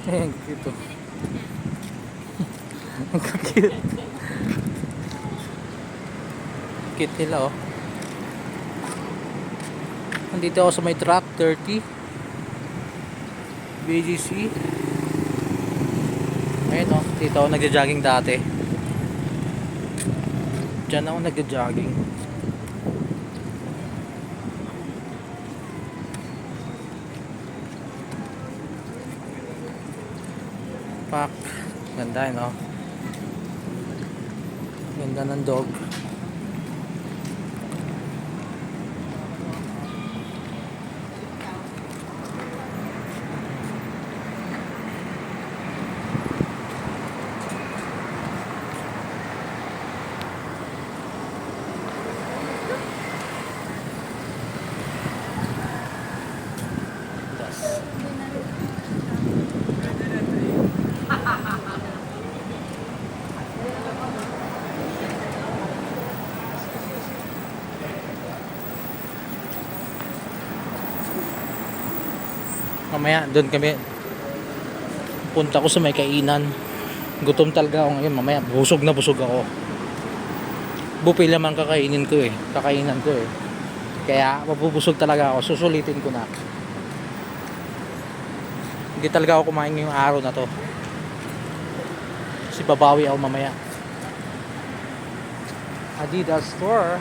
Ang cute oh. Ang cute. Cute nila oh. Nandito ako sa may track 30 BGC. Ayun oh, dito ako nagja-jogging dati. Diyan ako nagja-jogging. Pak. Ganda no. Ganda ng dog. Mamaya doon kami punta ko sa may kainan. Gutom talaga ako ngayon. Mamaya busog na busog ako. Buffet naman kakainin ko eh. Kakainan ko eh. Kaya mabubusog talaga ako. Susulitin ko na. Hindi talaga ako kumain ngayong araw na to. Kasi babawi ako mamaya. Adidas store.